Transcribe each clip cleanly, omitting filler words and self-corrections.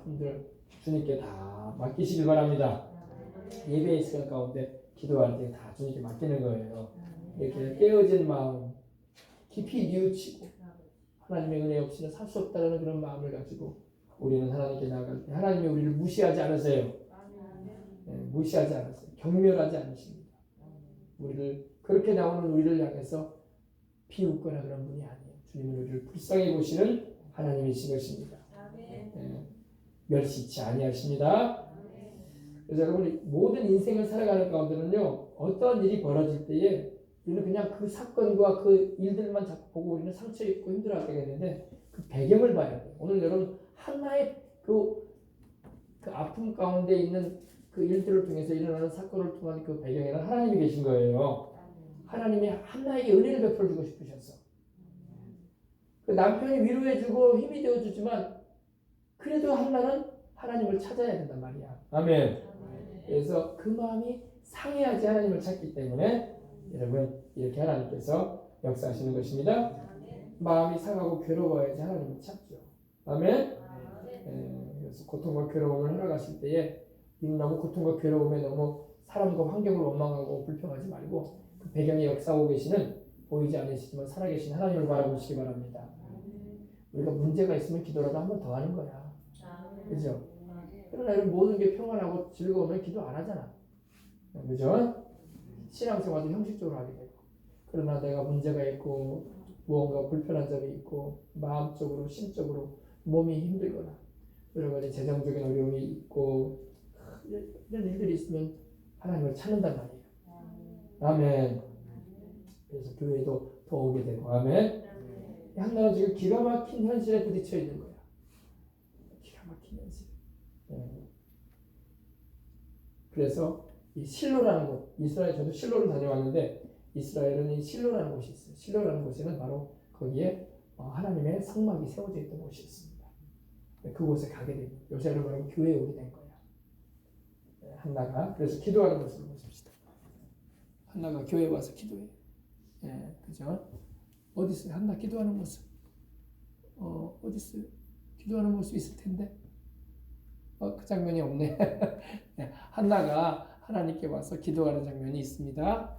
아픔들 주님께 다 맡기시길 바랍니다. 예배의 시간 가운데 기도할 때 다 주님께 맡기는 거예요. 이렇게 깨어진 마음 깊이 뉘우치고 하나님의 은혜 없이는 살 수 없다는 그런 마음을 가지고 우리는 하나님께 나아갈 때 하나님이 우리를 무시하지 않으세요. 무시하지 않으세요. 경멸하지 않으십니다. 우리를 그렇게 나오는 우리를 향해서 비웃거나 그런 분이 아니에요. 주님은 우리를 불쌍히 보시는 하나님이신 것입니다. 멸시치 아니하십니다. 그래서 여러분 모든 인생을 살아가는 가운데는요 어떤 일이 벌어질 때에 우리는 그냥 그 사건과 그 일들만 자꾸 보고 우리는 상처 입고 힘들어하게 되는데 그 배경을 봐야 돼요. 오늘 여러분 하나의 그 아픔 가운데 있는 그 일들을 통해서 일어나는 사건을 통한 그 배경에는 하나님이 계신 거예요. 하나님이 한나에게 은혜를 베풀어주고 싶으셨어. 그 남편이 위로해주고 힘이 되어주지만 그래도 한나는 하나님을 찾아야 된단 말이야. 아멘. 그래서 그 마음이 상해야지 하나님을 찾기 때문에 여러분 이렇게 하나님께서 역사하시는 것입니다. 마음이 상하고 괴로워야지 하나님을 찾죠. 아멘. 그래서 고통과 괴로움을 흘러가실 때에 너무 고통과 괴로움에 너무 사람과 환경을 원망하고 불평하지 말고 그 배경에 역사하고 계시는 보이지 않으시지만 살아계신 하나님을 바라보시기 바랍니다. 우리가 문제가 있으면 기도라도 한 번 더 하는 거야. 그죠? 그러나 이런 모든 게 평안하고 즐거우면 기도 안 하잖아. 그죠? 신앙생활도 형식적으로 하게 되고. 그러나 내가 문제가 있고 무언가 불편한 점이 있고 마음적으로 심적으로 몸이 힘들거나 여러 가지 재정적인 어려움이 있고 이런 일들이 있으면 하나님을 찾는단 말이에요. 아멘. 그래서 교회도 더 오게 되고 아멘. 한나는 지금 기가 막힌 현실에 부딪혀 있는 거야. 기가 막힌 현실. 그래서 이 실로라는 곳, 이스라엘 저도 실로를 다녀왔는데 이스라엘은 이 실로라는 곳이 있어요. 실로라는 곳에는 바로 거기에 하나님의 성막이 세워져 있던 곳이 있습니다. 그곳에 가게 됩니다. 요새로 말하면 교회에 오게 된 거야. 한나가 그래서 기도하는 모습을 보십시다. 한나가 교회에 와서 기도해. 그죠? 어디 있어요? 한나 기도하는 모습. 어디 있어요? 기도하는 모습 있을 텐데. 그 장면이 없네. 한나가 하나님께 와서 기도하는 장면이 있습니다.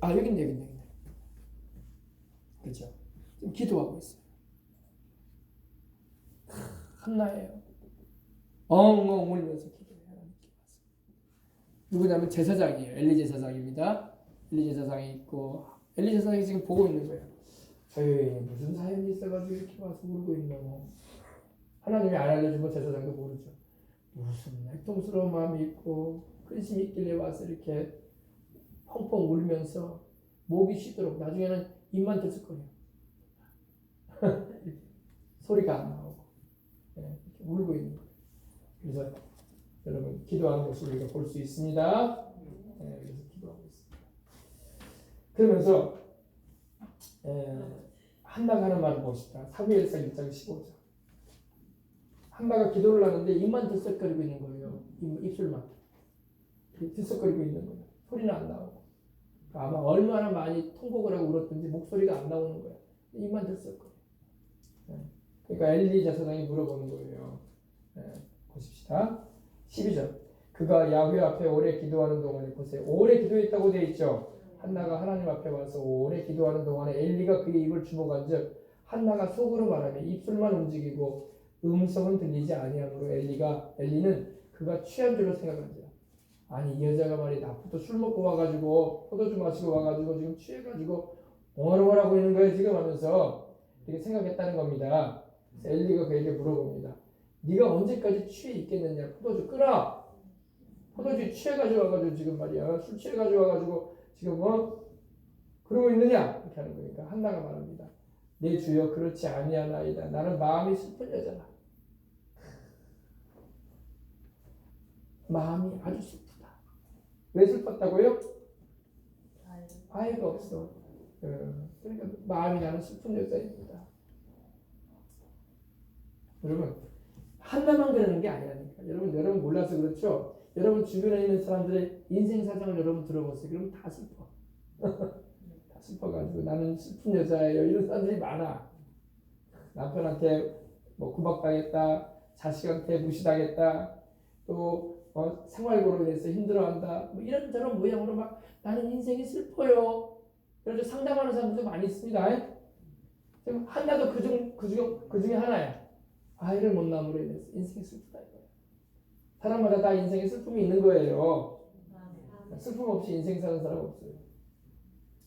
여긴. 그죠? 지금 기도하고 있어요. 한나예요. 엉엉 울면서 기도해요. 하나님께 와서. 누구냐면 제사장이에요. 엘리 제사장입니다. 엘리 제사장이 있고 엘리 제사장이 지금 보고 있는 거예요. 저희 무슨 사연이 있어가지고 이렇게 와서 울고 있노. 하나님이 안 알려주면 제사장도 모르죠. 무슨 애통스러운 마음이 있고 근심이 있길래 와서 이렇게 펑펑 울면서 목이 쉬도록 나중에는 입만 들썩거려. 소리가 안 나오고 이렇게 울고 있는 거예요. 그래서 여러분 기도하는 모습을 우리가 볼 수 있습니다. 그래서 기도하고 있습니다. 그러면서 한나가 하는 말을 보십시다. 사무엘상 1장 15절. 한나가 기도를 하는데 입만 들썩거리고 있는 거예요. 입술만 들썩거리고 있는 거예요. 소리는 안 나오고. 아마 얼마나 많이 통곡을 하고 울었든지 목소리가 안 나오는 거예요. 입만 들썩거려. 그러니까 엘리 제사장이 물어보는 거예요. 보십시다. 12절. 그가 야훼 앞에 오래 기도하는 동안에 보세요. 오래 기도했다고 되어 있죠. 한나가 하나님 앞에 와서 오래 기도하는 동안에 엘리가 그의 입을 주목한즉 한나가 속으로 말하며 입술만 움직이고 음성은 들리지 아니하므로 엘리는 그가 취한 줄로 생각한지라. 아니 이 여자가 말이야 나부터 술 먹고 와가지고 포도주 마시고 와가지고 지금 취해가지고 옹알옹알하고 있는 거야 지금 하면서 이렇게 생각했다는 겁니다. 그래서 엘리가 그에게 물어봅니다. 네가 언제까지 취해 있겠느냐. 포도주 끊어. 포도주 취해가지고 와가지고 지금 말이야 술 취해가지고 와가지고 지금 그러고 있느냐 이렇게 하는 거니까 한나가 말합니다. 내 주여 그렇지 아니하나이다. 나는 마음이 슬픈 여자다. 마음이 아주 슬프다. 왜 슬펐다고요? 아이가 없어. 그러니까 마음이 나는 슬픈 여자입니다. 여러분 한나만 그러는 게 아니라니까. 여러분 몰라서 그렇죠. 여러분 주변에 있는 사람들의 인생 사정을 여러분 들어보세요. 그러면 다 슬퍼. 다 슬퍼가지고 나는 슬픈 여자예요. 이런 사람들이 많아. 남편한테 구박당했다. 자식한테 무시당했다. 또 생활고로 인해서 힘들어한다. 뭐 이런저런 모양으로 막 나는 인생이 슬퍼요. 그래서 상담하는 사람들도 많이 있습니다. 지금 한나도 그 중에 하나야. 아이를 못 낳음으로 인해서 인생이 슬프다 이거야. 사람마다 다 인생에 슬픔이 있는 거예요. 슬픔 없이 인생 사는 사람 없어요.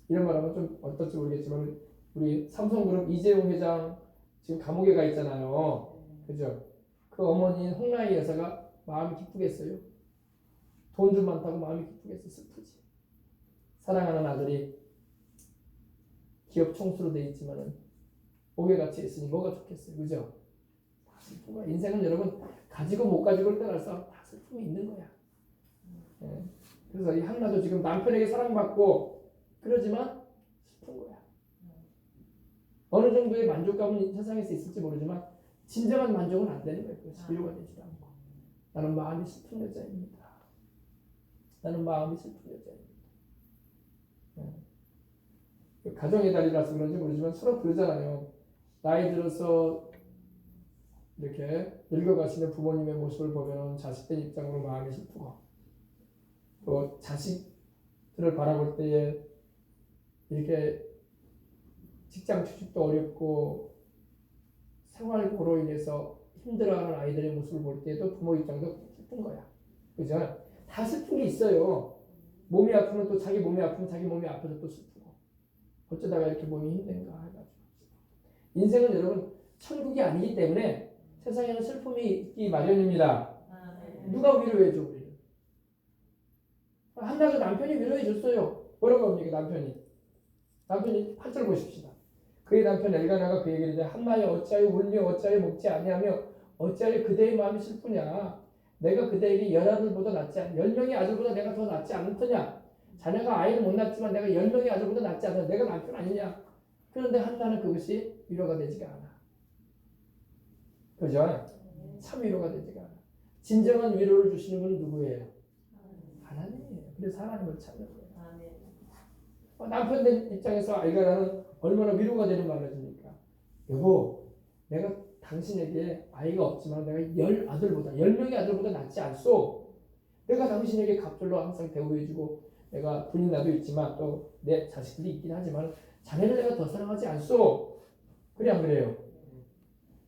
이런 말하면 좀 어떨지 모르겠지만 우리 삼성그룹 이재용 회장 지금 감옥에 가 있잖아요. 그죠? 그 어머니인 홍라희 여사가 마음이 기쁘겠어요? 돈 좀 많다고 마음이 기쁘겠어? 슬프지. 사랑하는 아들이 기업 총수로 돼 있지만은 옥에 갇혀 있으니 뭐가 좋겠어요? 그죠? 다 슬픈 거야. 인생은 여러분 가지고 못 가지고를 떠나서 다 슬픔이 있는 거야. 예. 그래서 이 한나도 지금 남편에게 사랑받고 그러지만 슬픈 거야. 어느 정도의 만족감은 세상에서 있을지 모르지만 진정한 만족은 안 되는 거예요. 위로가 되지도 않고. 나는 마음이 슬픈 여자입니다. 나는 마음이 슬픈 여자입니다. 가정의 달이라서 그런지 모르지만 서로 그러잖아요. 나이 들어서 이렇게 늙어가시는 부모님의 모습을 보면 자식들 입장으로 마음이 슬프고 또 자식들을 바라볼 때에 이렇게 직장 취직도 어렵고 생활고로 인해서 힘들어하는 아이들의 모습을 볼 때도 부모 입장도 슬픈 거야. 그죠? 다 슬픈 게 있어요. 몸이 아프면 또 자기 몸이 아프면 자기 몸이 아파서 또 슬프고 어쩌다가 이렇게 몸이 힘든가 해가지고. 인생은 여러분 천국이 아니기 때문에 세상에는 슬픔이 있기 마련입니다. 누가 위로해줘 우리를? 한나도 남편이 위로해줬어요. 뭐라고 합니까? 남편이 8절 보십시다. 그의 남편 엘가나가 그 얘기를 해 한나여 어찌하여 울며 어찌하여 먹지 아니하며 어찌하여 그대의 마음이 슬프냐? 내가 그대에게 10아들보다 낫지 않 10명의 아들보다 내가 더 낫지 않더냐? 자네가 아이를 못 낳지만 내가 10명의 아들보다 낫지 않아. 내가 남편 아니냐? 그런데 한나는 그것이 위로가 되지가 않아. 그죠? 참 위로가 되지가 않아. 진정한 위로를 주시는 분은 누구예요? 하나님이에요. 그래서 하나님을 찾는 거예요. 남편 입장에서 엘가나는 얼마나 위로가 되는 말을 해줍니까? 여보, 내가 당신에게 아이가 없지만 내가 10명의 아들보다 낫지 않소. 내가 당신에게 갑절로 항상 대우해주고 내가 분이 나도 있지만 또 내 자식들이 있긴 하지만 자네를 내가 더 사랑하지 않소. 그래 안 그래요?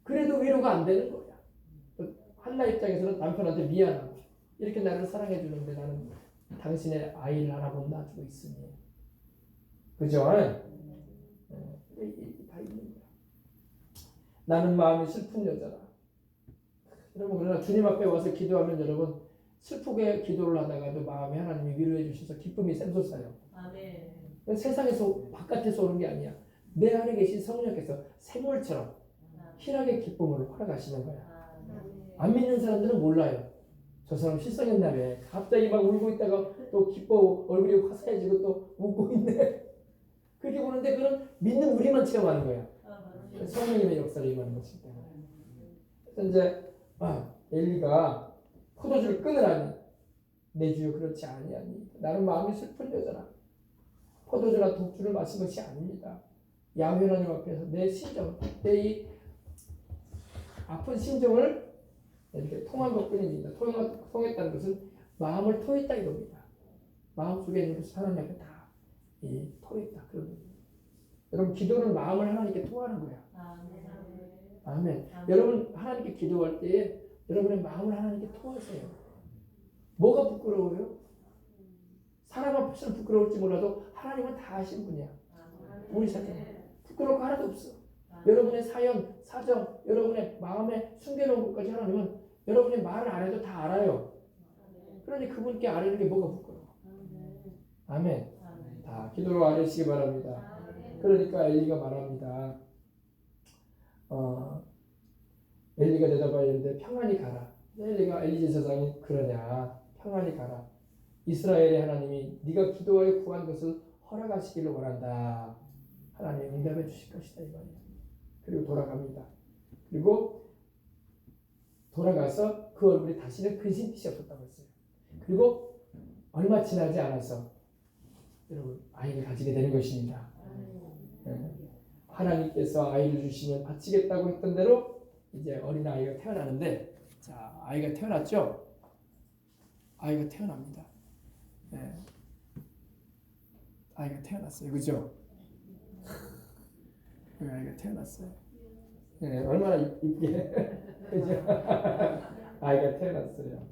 그래도 위로가 안 되는 거야. 한나 입장에서는 남편한테 미안하고 이렇게 나를 사랑해 주는데 나는 당신의 아이를 하나 못 낳아주고 있으니 그죠? 다 있는 거야. 나는 마음이 슬픈 여자다. 여러분 그러나 주님 앞에 와서 기도하면 여러분 슬프게 기도를 하다가도 마음에 하나님이 위로해 주셔서 기쁨이 샘솟아요. 아멘. 세상에서 바깥에서 오는 게 아니야. 내 안에 계신 성령께서 샘물처럼 희락의 기쁨을 허락하시는 거야. 안 믿는 사람들은 몰라요. 저 사람 실성했나며 갑자기 막 울고 있다가 또 기뻐 얼굴이 화사해지고 또 웃고 있네. 그렇게 보는데 그런 믿는 우리만 체험하는 거야. 성령님의 역사를 임하는 것이기 때문에. 그래서 이제 엘리가 포도주를 끊으라니 내 주여 그렇지 아니하니 나는 마음이 슬픈 여자라. 포도주나 독주를 마신 것이 아닙니다. 야훼 하나님 앞에서 내 심정, 내 이 아픈 심정을 이렇게 통한 것뿐입니다. 통했다는 것은 마음을 토했다 이겁니다. 마음속에 있는 것을 하나님 앞에 다 토했다. 그런 여러분 기도는 마음을 하나님께 토하는 거야. 아멘. 여러분 하나님께 기도할 때에 여러분의 마음을 하나님께 토하세요. 뭐가 부끄러워요? 사람 앞에서는 부끄러울지 몰라도 하나님은 다 아시는 분이야. 우리 사람 부끄러울 거 하나도 없어. 여러분의 사연, 사정, 여러분의 마음에 숨겨놓은 것까지 하나님은 여러분이 말을 안 해도 다 알아요. 그러니 그분께 아뢰는 게 뭐가 부끄러워. 아멘. 다 기도로 아뢰시기 바랍니다. 그러니까 엘리가 말합니다. 엘리가 대답하여 이르되 평안히 가라. 엘리가 엘리 제사장이 그러냐. 평안히 가라. 이스라엘의 하나님이 네가 기도하여 구한 것을 허락하시기를 원한다. 하나님이 응답해 주실 것이다. 이 말이야. 그리고 돌아갑니다. 그리고 돌아가서 그 얼굴에 다시는 근심빛이 없었다고 했어요. 그리고 얼마 지나지 않아서 여러분 아이를 가지게 되는 것입니다. 하나님께서 아이를 주시면 바치겠다고 했던 대로 이제 어린 아이가 태어나는데, 자, 아이가 태어났죠? 아이가 태어납니다. 네. 아이가 태어났어요. 그죠? 아이가 태어났어요. 네, 얼마나 이쁘게. 그죠? 아이가 태어났어요.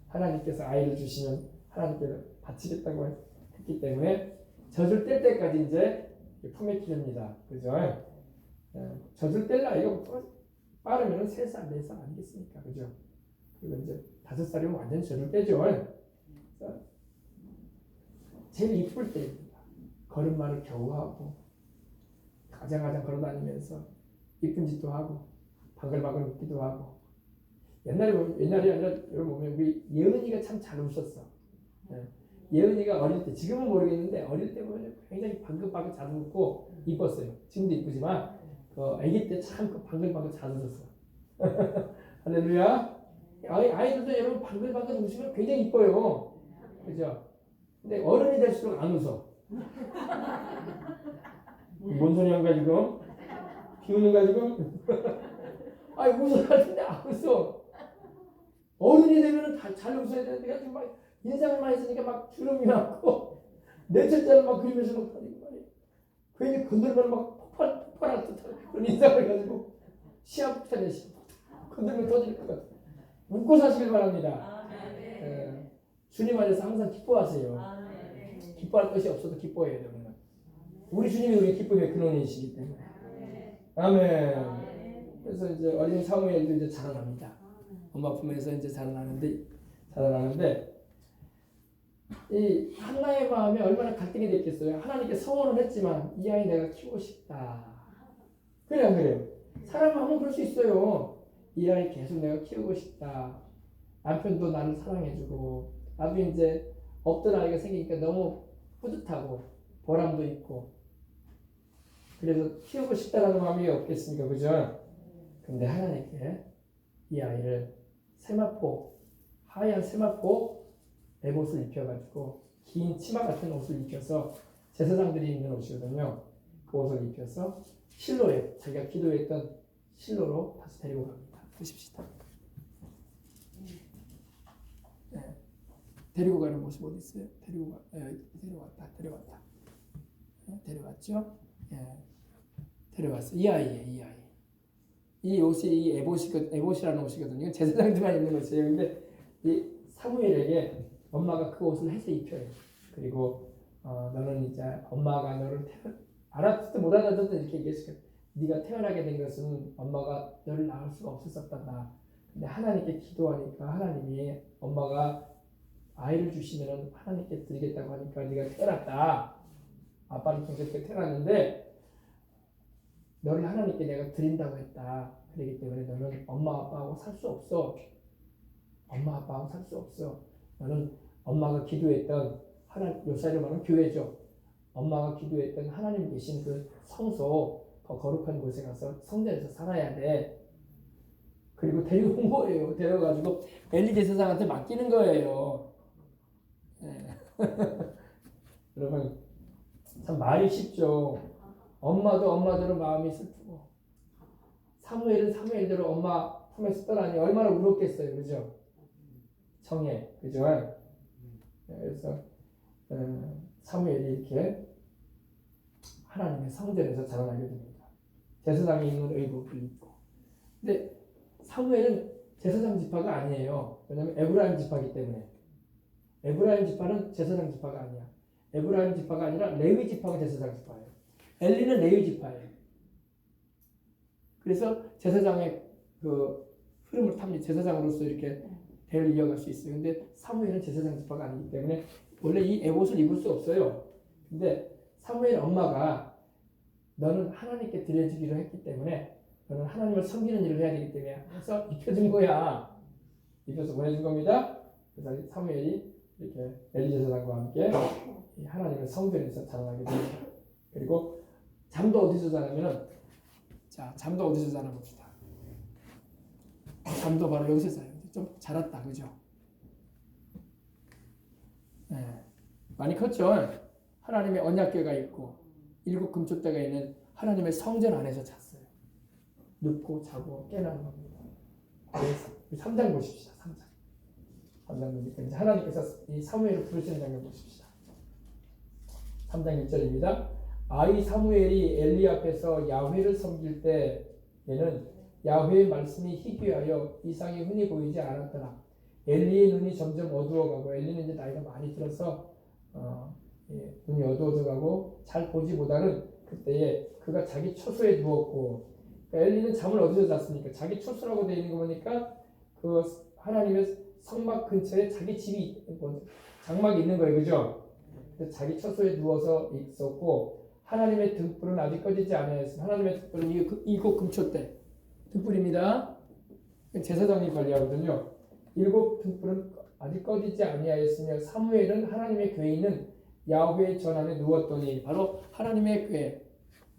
하나님께서 아이를 주시면 하나님께서 바치겠다고 했기 때문에 젖을 뗄 때까지 이제 품에 기릅니다. 그죠? 젖을 뗄 나이가 빠르면 3살, 4살 아니겠습니까? 그죠? 그리고 이제 5살이면 완전 젖을 떼죠. 제일 이쁠 때입니다. 걸음마를 겨우 하고 가장가장 걸어다니면서 이쁜 짓도 하고 바글바글 웃기도 하고 옛날에 아니라 여러분 보면 우리 예은이가 참 잘 웃었어. 예은이가 어릴 때 지금은 모르겠는데 어릴 때 보면 굉장히 방긋방긋 잘 웃고 이뻤어요. 지금도 이쁘지만 그 아기 때 참 그 방글방글 잘 웃었어. 할렐루야. 아이들도 여러분 방글방글 웃으면 굉장히 이뻐요. 그죠? 근데 어른이 될수록 안 웃어. 뭔 소리 한가 지금? 비우는가 지금? 아니 웃어야 되는데 안 웃어. 어른이 되면은 잘 웃어야 되는데 내가 지금 막 인상을 많이 쓰니까 막 주름이 났고 뇌철자를 막 그리면서 막 다니고 말이야. 괜히 건들면 막 폭발할 듯한 그런 인상을 가지고 시합차례 건들면 터질 것 같아. 웃고 사시길 바랍니다. 주님 안에서 항상 기뻐하세요. 기뻐할 것이 없어도 기뻐해야 돼요. 우리 주님이 우리 기쁨의 근원이시기 때문에. 아멘. 그래서 이제 어린 사무엘도 이제 자라납니다. 엄마 품에서 이제 자라나는데 이 한나의 마음에 얼마나 갈등이 됐겠어요. 하나님께 서원을 했지만 이 아이 내가 키우고 싶다. 그래 안 그래요? 사람 마음은 그럴 수 있어요. 이 아이 계속 내가 키우고 싶다. 남편도 나를 사랑해주고 나도 이제 없던 아이가 생기니까 너무 뿌듯하고 보람도 있고 그래서 키우고 싶다라는 마음이 없겠습니까? 그죠? 근데 하나님께 이 아이를 하얀 세마포 에봇을 입혀가지고 긴 치마 같은 옷을 입혀서 제사장들이 입는 옷이거든요. 그 옷을 입혀서 실로에 자기가 기도했던 실로로 다시 데리고 갑니다. 보십시다. 네. 데리고 가는 모습 어디 있어요? 데려왔다. 네, 데려왔죠? 네. 데려왔어요. 이 아이. 이 옷이 이 에봇이라는 옷이거든요. 제사장들만 입는 옷이에요. 근데 이 사무엘에게 엄마가 그 옷을 해서 입혀요. 그리고 너는 이제 엄마가 너를 알아듣든 못 알아듣든 이렇게 얘기했어요. 네가 태어나게 된 것은 엄마가 너를 낳을 수가 없었단다. 근데 하나님께 기도하니까 하나님이 엄마가 아이를 주시면 하나님께 드리겠다고 하니까 네가 태어났다. 아빠는 그렇게 태어났는데 너를 하나님께 내가 드린다고 했다. 그렇기 때문에 너는 엄마 아빠하고 살 수 없어. 너는 엄마가 기도했던 요사이로 말하면 교회죠. 엄마가 기도했던 하나님 계신 그 성소 더 거룩한 곳에 가서 성전에서 살아야 돼. 그리고 데리고 온 거예요. 데려가지고 엘리 제사장한테 맡기는 거예요. 네. 여러분 참 말이 쉽죠. 엄마도 엄마대로 마음이 슬프고 사무엘은 사무엘대로 엄마 품에서 떠나니 얼마나 울었겠어요. 그죠? 정해. 그죠? 그래서 사무엘이 이렇게 하나님의 성전에서 자라나게 됩니다. 제사장이 입는 의복을 입고. 근데 사무엘은 제사장 지파가 아니에요. 왜냐하면 에브라임 지파이기 때문에. 에브라임 지파는 제사장 지파가 아니야. 에브라임 지파가 아니라 레위 지파가 제사장 지파예요. 엘리는 레위 지파예요. 그래서 제사장의 그 흐름을 탑니다. 제사장으로서 이렇게 대를 이어갈 수 있어요. 근데 사무엘은 제사장 지파가 아니기 때문에 원래 이 에봇을 입을 수 없어요. 근데 사무엘 엄마가 너는 하나님께 드려지기로 했기 때문에 너는 하나님을 섬기는 일을 해야 되기 때문에 해서 입혀준 거야. 입혀서 보내준 겁니다. 그래서 사무엘이 이렇게 엘리 제사장과 함께 하나님의 성전에서 자라나게 됩니다. 그리고 잠도 어디서 자냐면은 잠도 어디서 자나 봅시다. 잠도 바로 여기서 자요. 좀 자랐다, 그죠? 네. 많이 컸죠. 하나님의 언약궤가 있고 7 금쪽대가 있는 하나님의 성전 안에서 잤어요. 눕고 자고 깨나는 겁니다. 3장 보십시다. 3장 보니까 이제 하나님께서 이 사무엘을 부르시는 장면 보십시다. 3장 1절입니다. 아이 사무엘이 엘리 앞에서 야훼를 섬길 때 얘는 야훼의 말씀이 희귀하여 이상이 흔히 보이지 않았더라. 엘리의 눈이 점점 어두워가고 엘리는 이제 나이가 많이 들어서 눈이 어두워져가고 잘 보지 못하는 그때에 그가 자기 처소에 누웠고, 그러니까 엘리는 잠을 어디서 잤습니까? 자기 처소라고 되어 있는 거 보니까 그 하나님의 성막 근처에 자기 집이 장막이 있는 거예요, 그죠? 그래서 자기 처소에 누워서 있었고 하나님의 등불은 아직 꺼지지 않았습니다. 하나님의 등불은 이곳 금초 때 등불입니다. 제사장이 관리하거든요. 7 등불은 아직 꺼지지 아니하였으며 사무엘은 하나님의 궤에 있는 야훼의 전 안에 누웠더니, 바로 하나님의 궤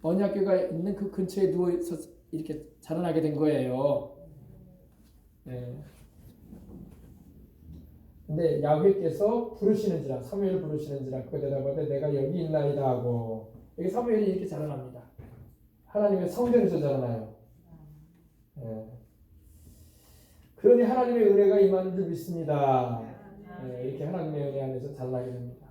언약궤가 있는 그 근처에 누워서 이렇게 자라나게 된 거예요. 네. 근데 야훼께서 부르시는지라, 사무엘을 부르시는지라, 그가 대답하되 내가 여기 있나이다 하고, 여기 사무엘이 이렇게 자라납니다. 하나님의 성전에서 자라나요. 네. 그러니 하나님의 은혜가 임하는 줄 믿습니다. 네, 이렇게 하나님의 은혜 안에서 자라나게 됩니다.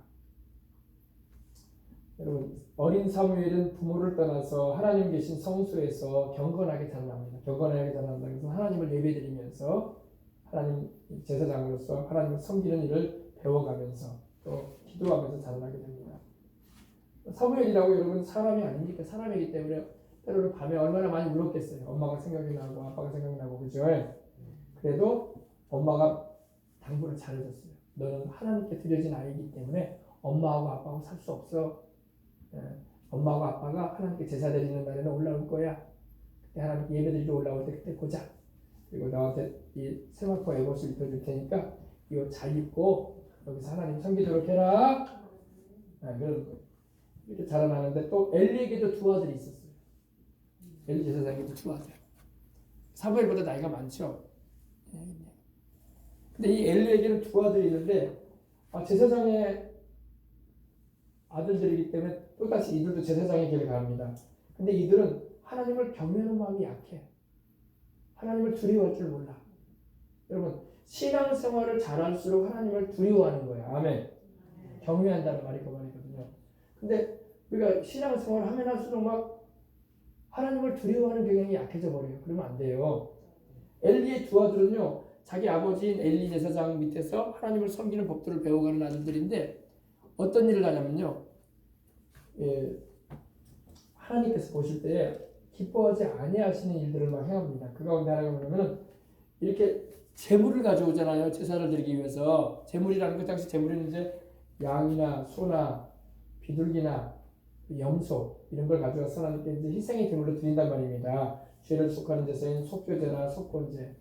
여러분, 어린 사무엘은 부모를 떠나서 하나님 계신 성소에서 경건하게 자라납니다. 경건하게 자라난다. 그래서 하나님을 예배드리면서 하나님 제사장으로서 하나님을 섬기는 일을 배워가면서 또 기도하면서 자라나게 됩니다. 사무엘이라고 여러분 사람이 아닙니까? 사람이기 때문에 때로는 밤에 얼마나 많이 울었겠어요. 엄마가 생각이 나고 아빠가 생각이 나고, 그죠? 그래도 엄마가 당부를 잘해줬어요. 너는 하나님께 드려진 아이이기 때문에 엄마하고 아빠하고 살 수 없어. 엄마하고 아빠가 하나님께 제사 드리는 날에는 올라올 거야. 그때 하나님께 예배드리러 올라올 때 그때 보자. 그리고 나한테 이 세마포 에봇을 입혀줄 테니까 이거 잘 입고 여기서 하나님 섬기도록 해라. 이렇게 자라나는데, 또 엘리에게도 2 아들이 있었어요. 엘리 제사장에게도 2 아들. 사무엘보다 나이가 많죠. 근데 이 엘리에게는 2 아들이 있는데, 제사장의 아들들이기 때문에 또다시 이들도 제사장의 길을 갑니다. 근데 이들은 하나님을 경외하는 마음이 약해. 하나님을 두려워할 줄 몰라. 여러분, 신앙생활을 잘할수록 하나님을 두려워하는 거야. 아멘. 경외한다는 말이 그 말이거든요. 근데 우리가 신앙생활을 하면 할수록 막 하나님을 두려워하는 경향이 약해져 버려요. 그러면 안 돼요. 엘리의 2 아들은요, 자기 아버지인 엘리 제사장 밑에서 하나님을 섬기는 법들을 배워가는 아들들인데, 어떤 일을 하냐면요, 하나님께서 보실 때에 기뻐하지 아니하시는 일들을 막 행합니다. 그 가운데 하나가 뭐냐면은 이렇게 제물을 가져오잖아요. 제사를 드리기 위해서. 제물이라는 것, 당시 제물은 이제 양이나 소나 비둘기나 염소 이런 걸 가져와서 하나님께 이제 희생의 제물로 드린단 말입니다. 죄를 속하는 제사인 속죄제나 속건제,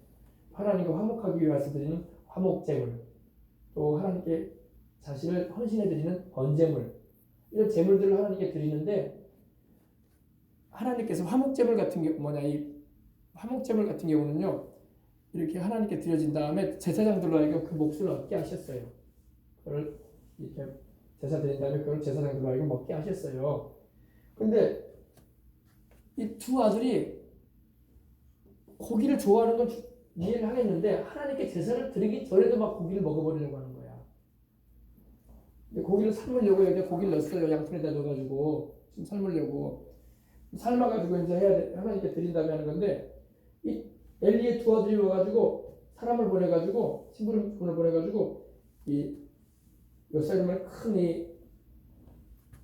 하나님과 화목하기 위해서 드리는 화목제물, 또 하나님께 자신을 헌신해 드리는 번제물, 이런 제물들을 하나님께 드리는데, 하나님께서 화목제물 같은 이 화목제물 같은 경우는요, 이렇게 하나님께 드려진 다음에 제사장들로 하여금 그 몫을 얻게 하셨어요. 그걸 이렇게 제사 드린 다음에 그걸 제사장들로 하여금 먹게 하셨어요. 근데 이 2 아들이 고기를 좋아하는 건 이해를 하겠는데, 하나님께 제사를 드리기 전에도 막 고기를 먹어버리려고 하는 거야. 근데 고기를 삶으려고 여기 고기를 넣었어요. 양푼에다 넣어가지고 지금 삶으려고 삶아가지고 이제 해야 돼. 하나님께 드린 다음에 하는 건데, 이 엘리의 2 아들이 와가지고 사람을 보내가지고, 신부를 보내가지고 이 요새는 큰 이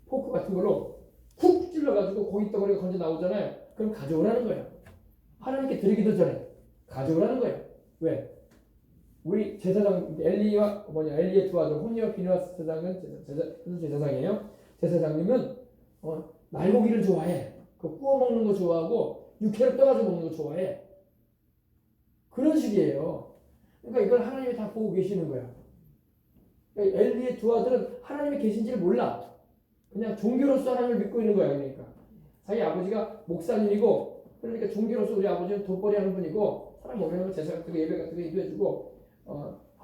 포크 같은 걸로 훅 찔러가지고 고기 덩어리가 건져 나오잖아요. 그럼 가져오라는 거야. 하나님께 드리기도 전에 가져오라는 거야. 왜? 우리 제사장 엘리의 2 아들 홈리와 비느하스 제사장은 제사장이에요. 제사장님은 날고기를 좋아해. 그 구워 먹는 거 좋아하고 육회를 떠가지고 먹는 거 좋아해. 그런 식이에요. 그러니까 이걸 하나님이 다 보고 계시는 거야. 그러니까 엘리의 2 아들은 하나님이 계신지를 몰라. 그냥 종교로서 하나님을 믿고 있는 거야. 그러니까 자기 아버지가 목사님이고, 그러니까 종교로서 우리 아버지는 돈벌이 하는 분이고, 사람 오면 제사 같은 거 예배 같은 거 인도해주고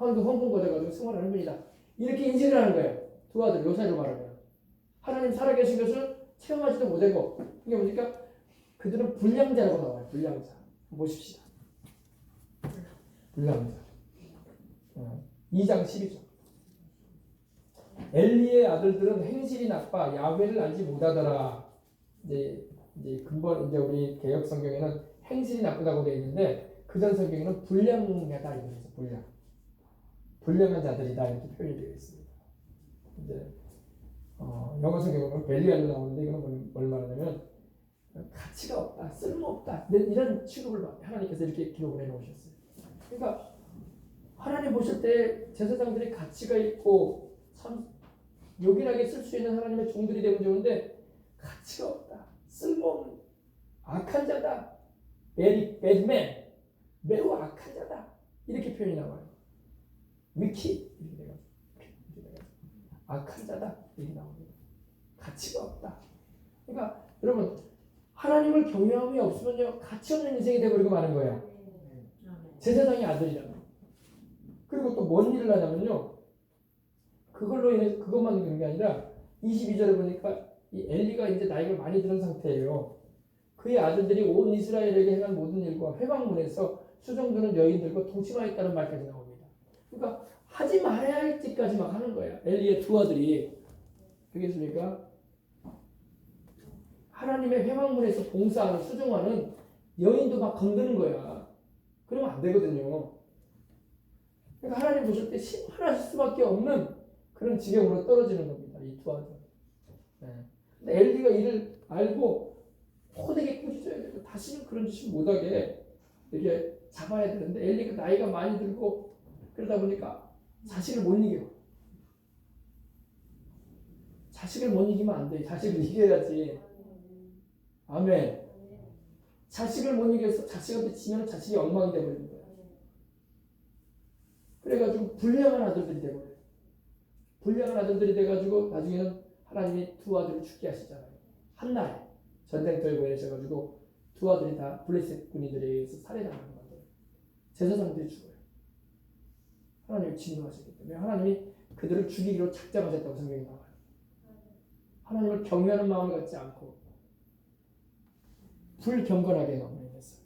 헌금 거둬가지고 생활하는 분이다. 이렇게 인식을 하는 거예요. 2 아들 요사이로 말하면 하나님 살아계신 것을 체험하지도 못하고, 이게 보니까 그들은 불량자라고 나와요. 불량자. 보십시다. 불량자. 2장 12절. 엘리의 아들들은 행실이 나빠 야훼를 알지 못하더라. 이제 근본 이제 우리 개역 성경에는 행실이 나쁘다고 되어 있는데 그전 성경에는 불량자다 이거죠. 불량한 자들이다 이렇게 표현이 되어 있습니다. 이제 영어 성경에 보면 벨리알로 나오는데 이거는 뭘 말하냐면 가치가 없다, 쓸모없다 이런 취급을 하나님께서 이렇게 기록을 해놓으셨어요. 그러니까 하나님 보실 때 제사장들이 가치가 있고 참 요긴하게 쓸 수 있는 하나님의 종들이 되면 좋은데 가치가 없다, 쓸모없는 악한 자다, bad man, 매우 악한 자다 이렇게 표현이 나와요. wicked 이렇게 돼가지고 악한 자다 이렇게 나옵니다. 가치가 없다. 그러니까 여러분 하나님을 경외함이 없으면요 가치 없는 인생이 되어버리고 마는 거예요. 제사장의 아들이라면. 그리고 또 뭔 일을 하냐면요 그걸로 인해 그것만 그런 게 아니라 22절에 보니까 이 엘리가 이제 나이가 많이 들은 상태예요. 그의 아들들이 온 이스라엘에게 행한 모든 일과 회방문에서 수종드는 여인들과 동침하였다는 말까지 나옵니다. 그러니까 하지 말아야 할 짓까지 막 하는 거야. 엘리의 두 아들이. 그겠습니까? 하나님의 회방문에서 봉사하는 수종하는 여인도 막 건드는 거야. 그러면 안 되거든요. 그러니까 하나님 보실 때 심판하실 수밖에 없는 그런 지경으로 떨어지는 겁니다. 이 두 아들. 네. 근데 엘리가 이를 알고 호되게 꾸짖어야 되고 다시는 그런 짓을 못하게 이렇게 잡아야 되는데 엘리가 나이가 많이 들고 그러다 보니까 자식을 못 이겨. 자식을 못 이기면 안 돼. 자식을 이겨야지. 아멘. 자식을 못 이겨서 자식한테 지면 자식이 엉망이 되버리는 거야. 그래가지고 불량한 아들들이 되버려요. 불량한 아들들이 돼가지고 나중에는 하나님이 두 아들을 죽게 하시잖아요. 한날 전쟁터에 보내셔가지고 두 아들이 다 블레셋 군인들에 의해서 살해당하는 거예요. 제사장들이 죽어요. 하나님이 진노하셨기 때문에 하나님이 그들을 죽이기로 작정하셨다고 성경에 나와요. 하나님을 경외하는 마음을 갖지 않고 불경건하게 넘어졌어요.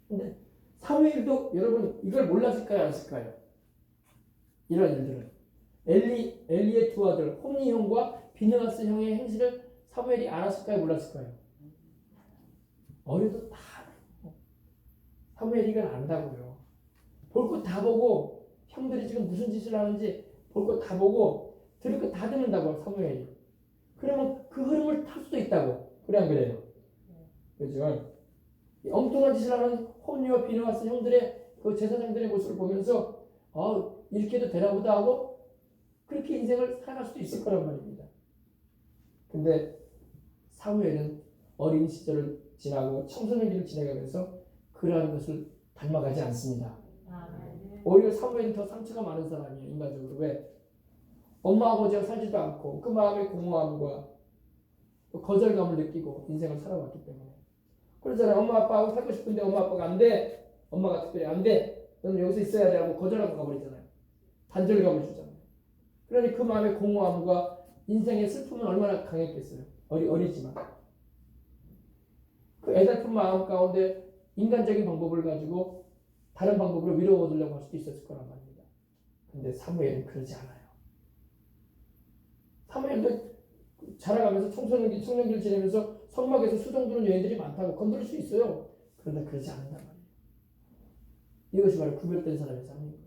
근데 사무엘도 여러분 이걸 몰랐을까요? 안했을까요? 이런 일들은 엘리의 두 아들 홈니 형과 비느하스 형의 행실을 사무엘이 알았을까요? 몰랐을까요? 어려도 다 알아요. 사무엘이 이걸 안다고요. 볼 것 다 보고 형들이 지금 무슨 짓을 하는지 볼 것 다 보고 들을 것 다 듣는다고 사무엘이. 그러면 그 흐름을 탈 수도 있다고. 그래 안 그래요? 그렇죠? 엉뚱한 짓을 하는 홈니와 비느하스 형들의 그 제사장들의 모습을 보면서 이렇게 해도 되나 보다 하고 그렇게 인생을 살아갈 수도 있을 거란 말입니다. 근데 사무엘은 어린 시절을 지나고 청소년기를 지나가면서 그러한 것을 닮아가지 않습니다. 오히려 사무엘이 더 상처가 많은 사람이에요. 인간적으로. 왜? 엄마 아버지와 살지도 않고 그 마음의 공허함과 거절감을 느끼고 인생을 살아왔기 때문에. 그러잖아요. 엄마 아빠하고 살고 싶은데 엄마 아빠가 안 돼. 엄마가 특별히 안 돼. 너는 여기서 있어야 돼 하고 거절하고 가버리잖아요. 단절감을 주잖아요. 그러니 그 마음의 공허함과 인생의 슬픔은 얼마나 강했겠어요. 어리지만. 그 애달픈 마음 가운데 인간적인 방법을 가지고 다른 방법으로 위로 얻으려고 할 수도 있었을 거란 말입니다. 근데 사무엘은 그러지 않아요. 사무엘도 자라가면서 청년기를 지내면서 성막에서 수종드는 여인들이 많다고 건드릴 수 있어요. 그런데 그러지 않는단 말이에요. 이것이 바로 구별된 사람의 삶인 거예요.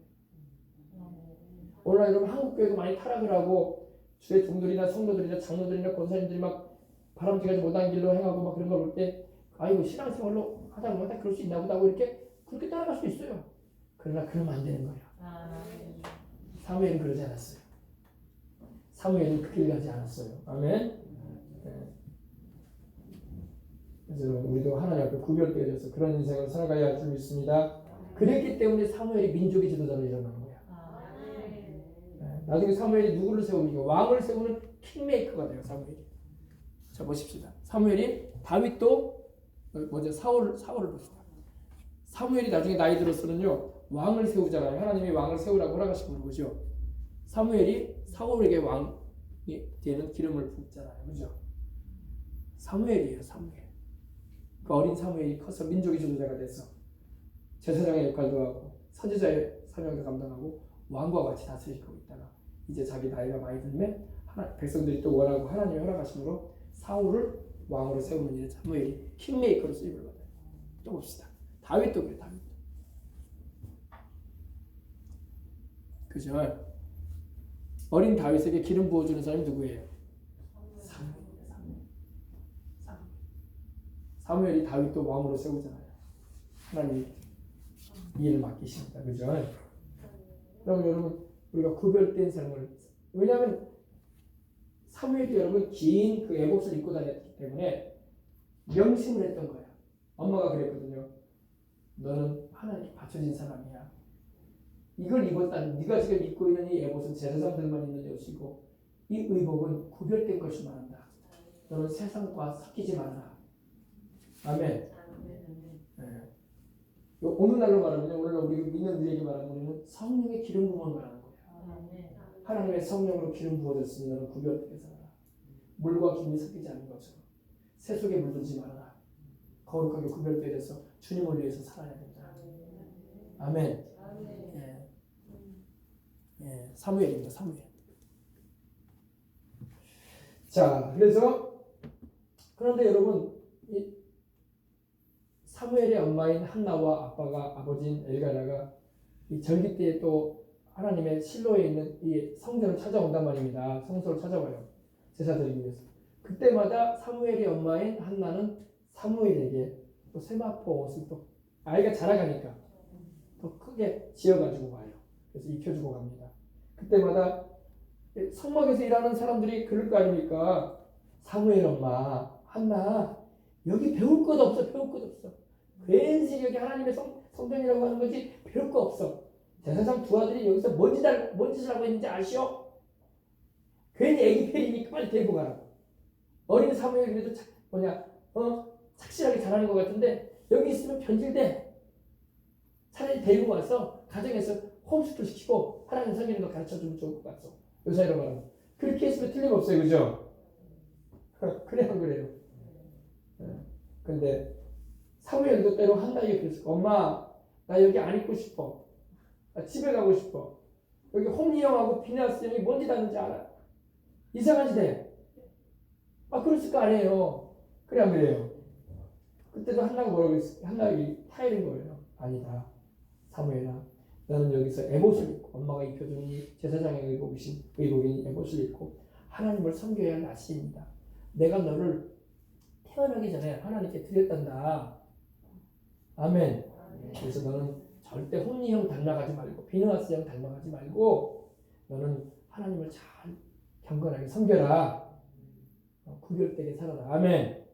오늘날 여러분 한국교회가 많이 타락을 하고 주의 종들이나 성도들이나 장로들이나 권사님들이 막 바람직하지 못한 길로 행하고 막 그런 걸 볼 때 아이고 신앙생활로 하다 보면 다 그럴 수 있나 보다 하고 이렇게 그렇게 따라갈 수도 있어요. 그러나 그러면 안 되는 거예요. 사무엘은 그러지 않았어요. 사무엘은 그 길을 가지 않았어요. 아멘. 네. 그래서 우리도 하나님 앞에 구별되어져서 그런 인생을 살아가야 할 줄 믿습니다. 그랬기 때문에 사무엘이 민족의 지도자로 일어나는 거야. 네. 나중에 사무엘이 누구를 세웁니까? 왕을 세우는 킹메이커가 돼요. 사무엘이. 자 보십시다. 사무엘이 다윗도 먼저 사울을 봅시다. 사무엘이 나중에 나이 들어서는요 왕을 세우잖아요. 하나님이 왕을 세우라고 허락하시는 거죠. 사무엘이 사울에게 왕이 되는 기름을 붓잖아요. 그죠? 사무엘이에요. 사무엘. 그 어린 사무엘이 커서 민족의 지도자가 돼서 제사장의 역할도 하고 선지자의 사명도 감당하고 왕과 같이 다스리고 있다가 이제 자기 나이가 많이 들면 백성들이 또 원하고 하나님의 허락하심으로 사울을 왕으로 세우는 일에 사무엘이 킹메이커로 쓰임을 받아요. 또 봅시다. 다윗도 그래. 다윗도. 그죠? 어린 다윗에게 기름 부어주는 사람이 누구예요? 사무엘이 다윗도 왕으로 세우잖아요. 하나님이 이 일을 맡기십니다. 그죠? 그럼 여러분 우리가 구별된 삶을, 왜냐하면 사무엘이 여러분 긴 그 에봇을 입고 다녔기 때문에 명심을 했던 거야. 엄마가 그랬거든요. 너는 하나님께 바쳐진 사람이야. 이걸 입었다는, 네가 지금 입고 있는 이 에봇은 제사장들만 입는 옷이고 이 의복은 구별된 것이 말한다. 너는 세상과 섞이지 말아라. 아멘. 네. 오늘날로 말하면 오늘 우리 믿는 우리에게 말하는 우리는 성령의 기름 부음을 말하는 거예요. 하나님의 성령으로 기름 부어졌으니 너는 구별되게 살아라. 물과 김이 섞이지 않는 것처럼 새 속에 물들지 말아라. 거룩하게 구별되어서 주님을 위해서 살아야 된다. 아멘. 예. 예. 사무엘입니다. 사무엘. 자, 그래서 그런데 여러분 이 사무엘의 엄마인 한나와 아버지인 엘가나가 이 절기 때에 또 하나님의 실로에 있는 이 성전을 찾아온단 말입니다. 성소를 찾아와요. 제사 드리기 위해서. 그때마다 사무엘의 엄마인 한나는 사무엘에게 또 세마포 옷을 또 아이가 자라가니까 더 크게 지어가지고 와요. 그래서 입혀주고 갑니다. 그때마다 성막에서 일하는 사람들이 그럴 거 아닙니까? 사무엘 엄마 한나 여기 배울 것 없어. 배울 것 없어. 괜시 여기 하나님의 성전이라고 하는 거지 배울 거 없어. 제사장 두 아들이 여기서 뭔 짓을 하고 있는지 아시오? 괜히 애기 패리니까 빨리 데리고 가라. 어린 사무엘 그래도 착실하게 잘하는 것 같은데 여기 있으면 변질돼. 차라리 데리고 와서 가정에서 홈스쿨 시키고 하나님 성경을 더 가르쳐주면 좋을 것 같소. 요사이로 말하면 그렇게 했으면 틀림없어요. 그죠? 그래 안 그래요? 근데 사무엘도 때로 한나에게 그랬어. 엄마 나 여기 안 있고 싶어. 나 집에 가고 싶어. 여기 홈리 형하고 비나스 형이 뭔 짓 하는지 알아? 이상한 짓해. 그랬을 거 아니에요. 그래 안 그래요? 그때도 한나가 뭐라고 했어? 한나에게 타이른 거예요. 아니다. 사무엘아 너는 여기서 에봇을 입고 엄마가 입혀준 이 제사장의 의복인 에봇을 입고 하나님을 섬겨야 할 낫입니다. 내가 너를 태어나기 전에 하나님께 드렸단다. 아멘. 그래서 너는 절대 홈리 형 닮아가지 말고 비누아스 형 닮아가지 말고 너는 하나님을 잘 경건하게 섬겨라. 구별되게 살아라. 아멘.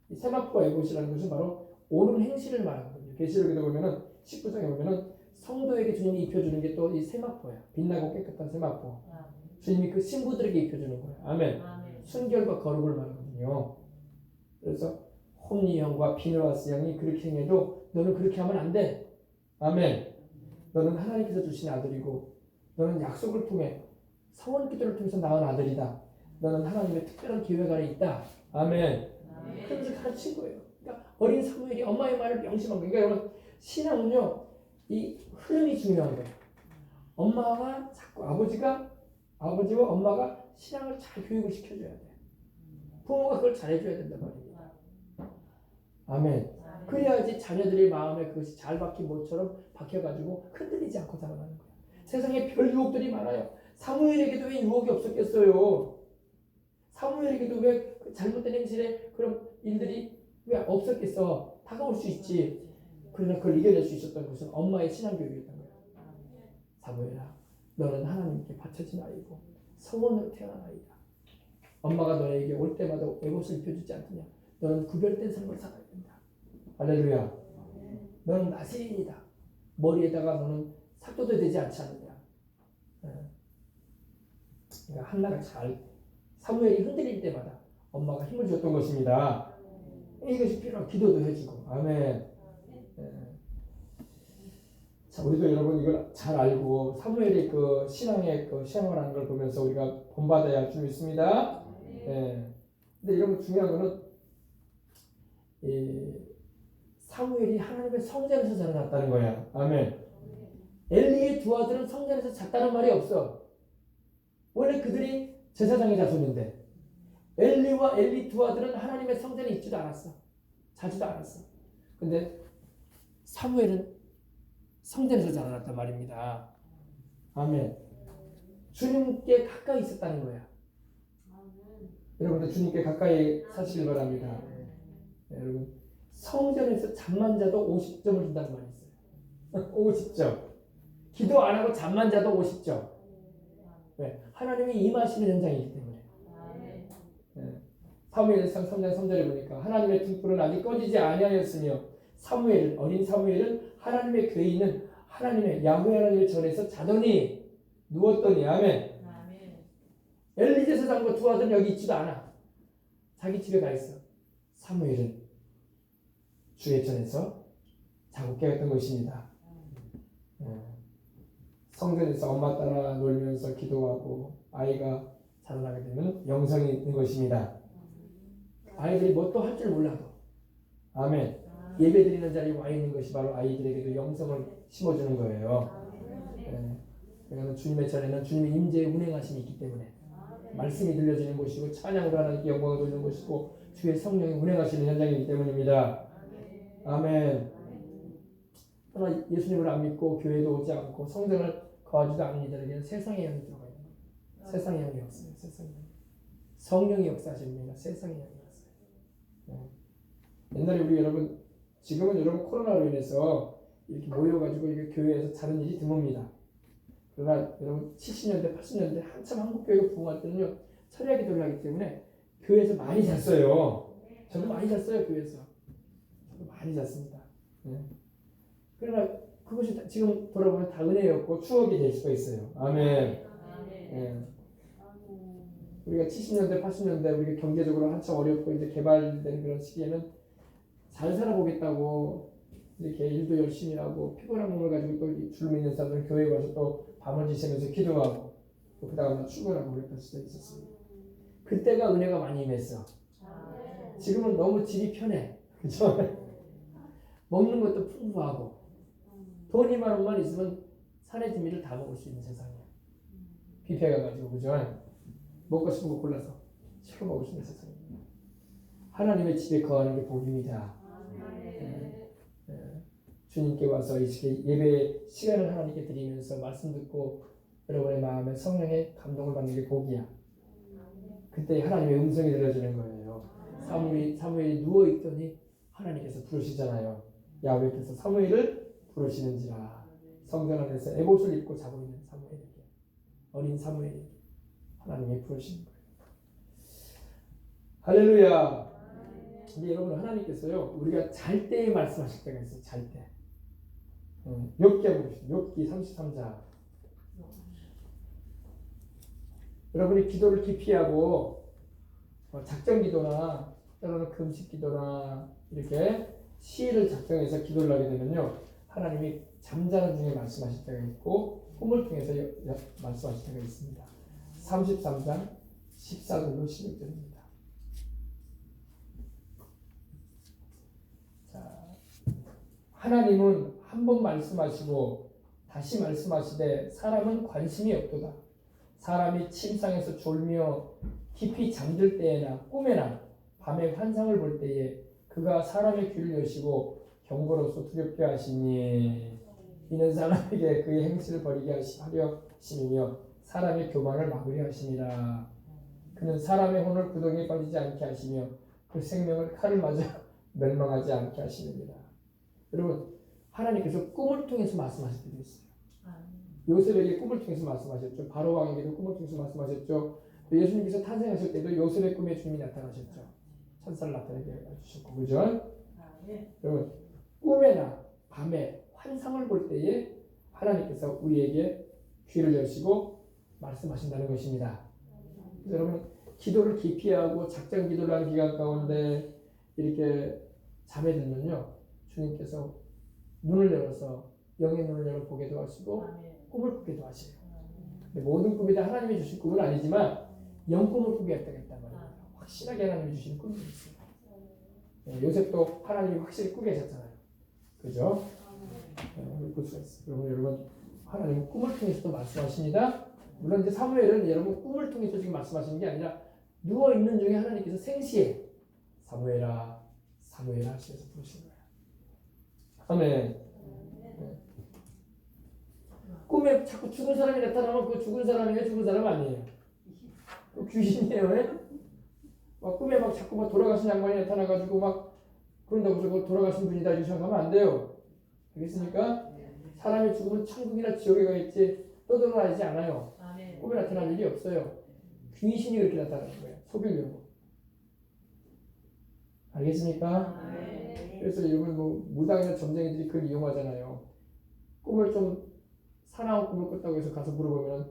이 세마포 에봇이라는 것은 바로 옳은 행실을 말하거든요. 계시록에 보면은 19장에 보면은 성도에게 주님이 입혀주는 게 또 이 세마포야. 빛나고 깨끗한 세마포. 주님이 그 신부들에게 입혀주는 거예요. 아멘. 순결과 거룩을 말하거든요. 그래서 홈리 형과 비누아스 형이 그렇게 행해도 너는 그렇게 하면 안 돼. 아멘. 너는 하나님께서 주신 아들이고 너는 약속을 통해 성원 기도를 통해서 낳은 아들이다. 너는 하나님의 특별한 계획 안에 있다. 아멘. 그러면서 가르친 거예요. 그러니까 어린 사무엘이 엄마의 말을 명심한 거예요. 그러니까 여러분 신앙은요 이 흐름이 중요한 거예요. 엄마가 자꾸 아버지와 엄마가 신앙을 잘 교육을 시켜줘야 돼. 부모가 그걸 잘해줘야 된단 말입니다. 아멘. 그래야지 자녀들의 마음에 그것이 잘 박힌 못처럼 박혀가지고 흔들리지 않고 살아가는 거예요. 세상에 별 유혹들이 많아요. 사무엘에게도 왜 유혹이 없었겠어요? 사무엘에게도 왜 잘못된 행실에 그런 일들이 왜 없었겠어? 다가올 수 있지. 그러나 그걸 이겨낼 수 있었던 것은 엄마의 신앙교육이었던 거예요. 사무엘아, 너는 하나님께 바쳐진 아이고 성원으로 태어난 아이다. 엄마가 너에게 올 때마다 에봇을 입혀주지 않느냐. 너는 구별된 삶을 살아야 된다. 할렐루야. 너는 나세인이다. 머리에다가 너는 삭도도 되지 않지 않느냐. 그러니까 한나가 사무엘이 흔들릴 때마다 엄마가 힘을 줬던 것입니다. 이것이 필요한 기도도 해주고. 아멘. 자, 우리도 여러분 이걸 잘 알고 사무엘의 그 신앙의 그 시험을 걸 보면서 우리가 본받아야 할 줄 믿습니다. 근데 여러분 중요한 거는 사무엘이 하나님의 성전에서 자라났다는 거야. 아멘. 엘리의 두 아들은 성전에서 잤다는 말이 없어. 원래 그들이 제사장의 자손인데 엘리와 엘리 두 아들은 하나님의 성전에 있지도 않았어. 자지도 않았어. 근데 사무엘은 성전에서 자라났단 말입니다. 아멘. 주님께 가까이 있었다는 거야. 여러분들 주님께 가까이 사시길 바랍니다. 여러분 성전에서 잠만 자도 50점을 준다는 말이 있어요. 50점. 기도 안 하고 잠만 자도 50점. 왜? 하나님이 임하시는 현장이기 때문에. 사무엘상 3장 3절에 보니까 하나님의 등불은 아직 꺼지지 아니하였으며 사무엘 어린 사무엘은 하나님의 궤에 있는 하나님의 야훼 하나님을 전에서 자더니 누웠더니 아멘. 엘리 제사장과 두 아들은 여기 있지도 않아. 자기 집에 가 있어. 사무엘은 주의 전에서 자고 깨었던 것입니다. 성전에서 엄마 따라 놀면서 기도하고 아이가 자라나게 되면 영성이 있는 것입니다. 아이들이 뭣도 할 줄 몰라도 아멘. 예배 드리는 자리에 와 있는 것이 바로 아이들에게도 영성을 심어주는 거예요. 왜냐하면 주님의 전에는 주님의 임재의 운행하심이 있기 때문에 말씀이 들려지는 곳이고 찬양으로 하나님께 영광을 돌리는 곳이고 주의 성령이 운행하시는 현장이기 때문입니다. 아멘. 그러나 예수님을 안 믿고 교회도 오지 않고 성전을 거하지도 않는 이들에게는 세상의 영이 들어가 있는 거예요. 세상의 영이 없어요. 세상의 영. 성령이 역사하십니다. 세상의 영이 없어요. 옛날에 우리 여러분 지금은 여러분 코로나로 인해서 이렇게 모여가지고 이게 교회에서 자는 일이 드뭅니다. 그러나 여러분 70년대 80년대 한참 한국교회가 부흥할 때는요 철야 기도를 하기 때문에 교회에서 많이 잤어요. 저도 많이 잤어요. 교회에서 저도 많이 잤습니다. 그러나 그것이 지금 돌아보면 다 은혜였고 추억이 될 수가 있어요. 아멘. 우리가 70년대 80년대 우리가 경제적으로 한참 어렵고 이제 개발된 그런 시기에는 잘 살아보겠다고 이렇게 일도 열심히 하고 피곤한 몸을 가지고 또 줄로 있는 사람들은 교회에 와서 또 밤을 지새면서 기도하고 또 그 다음날 출근하고 그랬던 시절이 있었습니다. 그때가 은혜가 많이 임했어. 지금은 너무 집이 편해. 그죠? 먹는 것도 풍부하고 돈이만 원만 있으면 산의 진미를 다 먹을 수 있는 세상이야. 뷔페 가가지고 그죠? 먹고 싶은 거 골라서 시켜 먹을 수 있는 세상입니다. 하나님의 집에 거하는 게 복입니다. 주님께 와서 이 예배 시간을 하나님께 드리면서 말씀 듣고 여러분의 마음에 성령의 감동을 받는 게 복이야. 그때 하나님의 음성이 들려주는 거예요. 사무엘이 누워있더니 하나님께서 부르시잖아요. 야훼께서 사무엘을 부르시는지라. 성전 안에서 에봇을 입고 자고 있는 사무엘에게, 어린 사무엘에게 하나님이 부르시는 거예요. 할렐루야. 근데 여러분 하나님께서요 우리가 잘 때에 말씀하실 때가 있어요. 잘 때. 욥기 보십시오. 욥기 33장. 여러분이 기도를 깊이 하고 작정 기도나 때로는 금식 기도나 이렇게 시를 작정해서 기도를 하게 되면요 하나님이 잠자는 중에 말씀하실 때가 있고 꿈을 통해서 말씀하실 때가 있습니다. 33장 14절로 16절입니다. 자, 하나님은 한 번 말씀하시고 다시 말씀하시되 사람은 관심이 없도다. 사람이 침상에서 졸며 깊이 잠들 때에나 꿈에나 밤에 환상을 볼 때에 그가 사람의 귀를 여시고 경고로서 두렵게 하시니 이는 사람에게 그의 행실을 버리게 하려 하심이며 사람의 교만을 막으려 하심이라. 그는 사람의 혼을 구덩이에 빠지지 않게 하시며 그 생명을 칼을 맞아 멸망하지 않게 하시느니라. 여러분 하나님께서 꿈을 통해서 말씀하실 때도 있어요. 요셉에게 꿈을 통해서 말씀하셨죠. 바로 왕에게도 꿈을 통해서 말씀하셨죠. 예수님께서 탄생하실 때도 요셉의 꿈에 주님이 나타나셨죠. 천사를 나타나게 해주셨고 그죠? 여러분 꿈에나 밤에 환상을 볼 때에 하나님께서 우리에게 귀를 여시고 말씀하신다는 것입니다. 여러분 기도를 깊이 하고 작정 기도를 하는 기간 가운데 이렇게 잠에 들면요 주님께서 눈을 열어서 영의 눈을 열어 보게도 하시고 꿈을 꾸게도 하시요. 모든 꿈이 다 하나님이 주신 꿈은 아니지만 영꿈을 꾸게 할 때가 있단 말입니다. 확실하게 하나님이 주신 꿈이 있어요. 요셉도 하나님이 확실히 꾸게 하셨잖아요. 그죠? 볼 수가 있어요. 여러분 하나님은 꿈을 통해서도 말씀하십니다. 물론 이제 사무엘은 여러분 꿈을 통해서 지금 말씀하시는 게 아니라 누워 있는 중에 하나님께서 생시에 사무엘아 사무엘아 하시면서 부르시는 거예요. 아멘. 꿈에 자꾸 죽은 사람이 나타나면 그 죽은 사람이에요, 죽은 사람 아니에요? 그 귀신이에요. 막 꿈에 막 자꾸 막 돌아가신 양반이 나타나가지고 막 그런다고 해서 그 돌아가신 분이다 이렇게 생각하면 안 돼요. 알겠습니까? 사람이 죽으면 천국이나 지옥에 가겠지 떠돌아다니지 않아요. 꿈에 나타날 일이 없어요. 귀신이 그렇게 나타나는 거예요. 속이려고. 알겠습니까? 그래서 여러분 무당이나 점쟁이들이 그걸 이용하잖아요. 꿈을 좀 사나운 꿈을 꿨다고 해서 가서 물어보면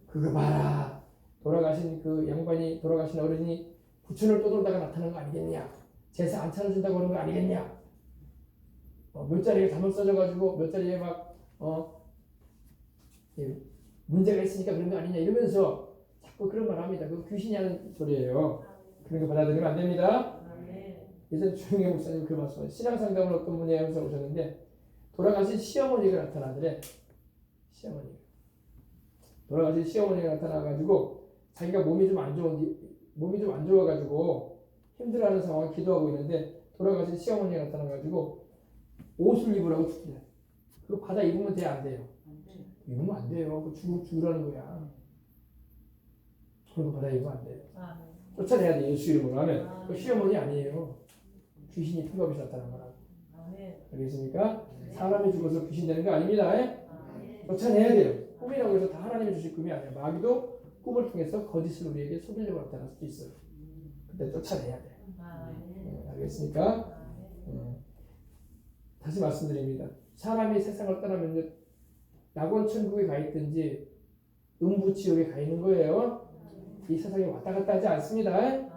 그거 봐라. 돌아가신 그 양반이 돌아가신 어른이 부천을 떠돌다가 나타난 거 아니겠냐? 제사 안 차려준다고 그런 거 아니겠냐? 몇 자리에 잘못 써져가지고 몇 자리에 막 문제가 있으니까 그런 거 아니냐 이러면서 자꾸 그런 말 합니다. 그거 귀신이 하는 소리예요. 그런 거 받아들이면 안 됩니다. 예전에 주영애 목사님 그 말씀 신앙상담을 어떤 분이 하면서 오셨는데 돌아가신 시어머니가 나타나더래. 시어머니. 돌아가신 시어머니가 나타나가지고 자기가 몸이 좀 안 좋아가지고 힘들어하는 상황 기도하고 있는데 돌아가신 시어머니가 나타나가지고 옷을 입으라고 주더래. 그거 받아 입으면 돼, 안 돼요? 입으면 안 돼요. 그 죽으라는 거야. 그거 받아 입으면 안 돼요. 쫓아내야 돼, 예수 이름으로 하면. 그 시어머니 아니에요. 귀신이 틈없이 나타난 거라고. 알겠습니까? 사람이 죽어서 귀신 되는 거 아닙니다. 쫓아내야 돼요. 꿈이라고 해서 다 하나님이 주실 꿈이 아니에요. 마귀도 꿈을 통해서 거짓을 우리에게 속이려고 나타날 수도 있어요. 그때 쫓아내야 돼요. 알겠습니까? 다시 말씀드립니다. 사람이 세상을 떠나면 낙원 천국에 가 있든지 음부 지옥에 가 있는 거예요. 이 세상에 왔다 갔다 하지 않습니다.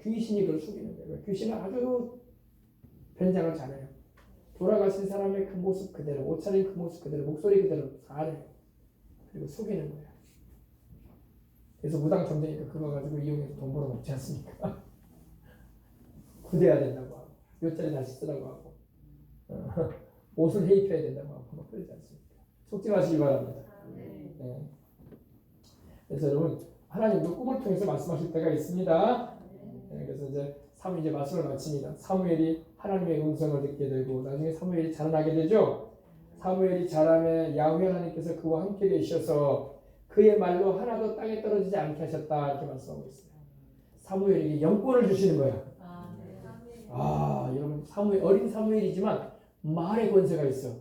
귀신이 그걸 속이는 거예요. 귀신은 아주 변장을 잘해요. 돌아가신 사람의 그 모습 그대로, 옷차림 그 모습 그대로, 목소리 그대로 잘해요. 그리고 속이는 거예요. 그래서 무당 점쟁이가 그거 가지고 이용해서 돈 벌어먹지 않습니까? 구대야 된다고 하고, 몇 자리 다시 쓰라고 하고, 옷을 해입혀야 된다고 하고, 막 그러지 않습니까? 속지 마시기 바랍니다. 그래서 여러분, 하나님도 꿈을 통해서 말씀하실 때가 있습니다. 그래서 이제 말씀을 마칩니다. 사무엘이 하나님의 음성을 듣게 되고 나중에 사무엘이 자라나게 되죠. 사무엘이 자라매 야훼 하나님께서 그와 함께 계셔서 그의 말로 하나도 땅에 떨어지지 않게 하셨다 이렇게 말씀하고 있어요. 사무엘에게 영권을 주시는 거야. 여러분 어린 사무엘이지만 말의 권세가 있어.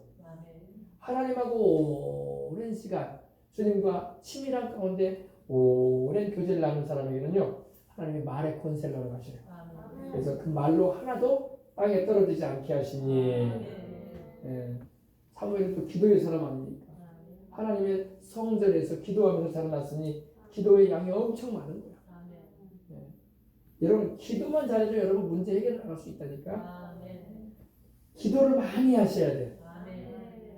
하나님하고 오랜 시간 주님과 친밀한 가운데 오랜 교제를 나눈 사람에게는요 하나님이 말의 권세를 허락하셔요. 그래서 그 말로 하나도 땅에 떨어지지 않게 하시니 사무엘은 또 기도의 사람 아닙니까? 하나님의 성전에서 기도하면서 자라났으니 기도의 양이 엄청 많은 거야. 여러분 기도만 잘해도 여러분 문제 해결 나갈 수 있다니까. 기도를 많이 하셔야 돼.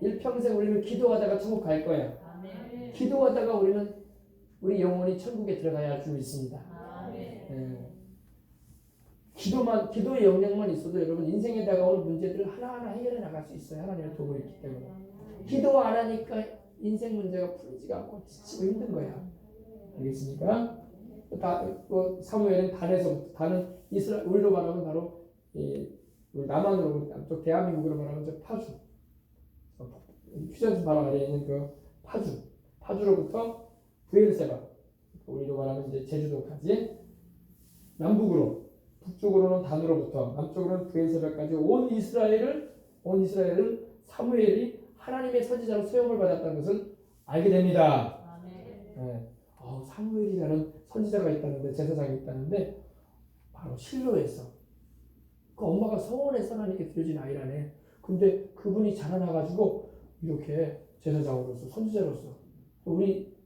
일평생 우리는 기도하다가 천국 갈 거야. 기도하다가 우리 영혼이 천국에 들어가야 할 줄 믿습니다. 기도의 영역만 있어도 여러분 인생에 다가오는 문제들을 하나하나 해결해 나갈 수 있어요. 하나님의 도움이 있기 때문에. 기도 안 하니까 인생 문제가 풀리지가 않고 지치고 힘든 거야. 알겠습니까? 사무엘은 단은 이스라엘 우리로 말하면 바로 남한으로 남쪽 대한민국으로 말하면 저 파주 휴전선 바로 아래에 있는 그 파주로부터 브엘세바 우리로 말하면 이제 제주도까지 북쪽으로는 단으로부터 남쪽으로는 브엘세바까지 온 이스라엘은 사무엘이 하나님의 선지자로 소용을 받았다는 것을 알게 됩니다. 사무엘이라는 선지자가 있다는데 제사장이 있다는데 바로 실로에서 그 엄마가 서원해서 하나님께 드려진 아이라네. 근데 그분이 자라나가지고 이렇게 제사장으로서 선지자로서 우리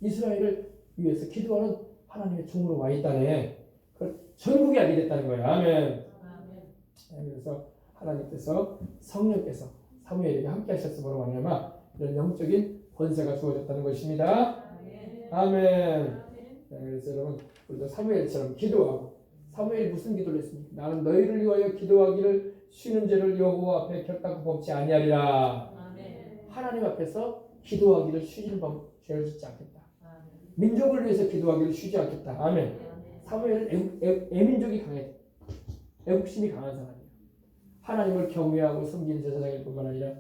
이스라엘을 위해서 기도하는 하나님의 종으로 와 있다네. 그걸 전국에 알게 됐다는 거예요. 아멘. 그래서 하나님께서 성령께서 사무엘에게 함께 하셨으므로 말미암아 이런 영적인 권세가 주어졌다는 것입니다. 아멘. 그래서 여러분 우리도 사무엘처럼 기도하고 사무엘이 무슨 기도를 했습니까? 나는 너희를 위하여 기도하기를 쉬는 죄를 여호와 앞에 결단코 범치 아니하리라. 하나님 앞에서 기도하기를 쉬는 죄를 짓지 않겠다. 민족을 위해서 기도하기를 쉬지 않겠다. 아멘. 사무엘은 애민족이 강해. 애국심이 강한 사람이에요. 하나님을 경외하고 섬기는 제사장일 뿐만 아니라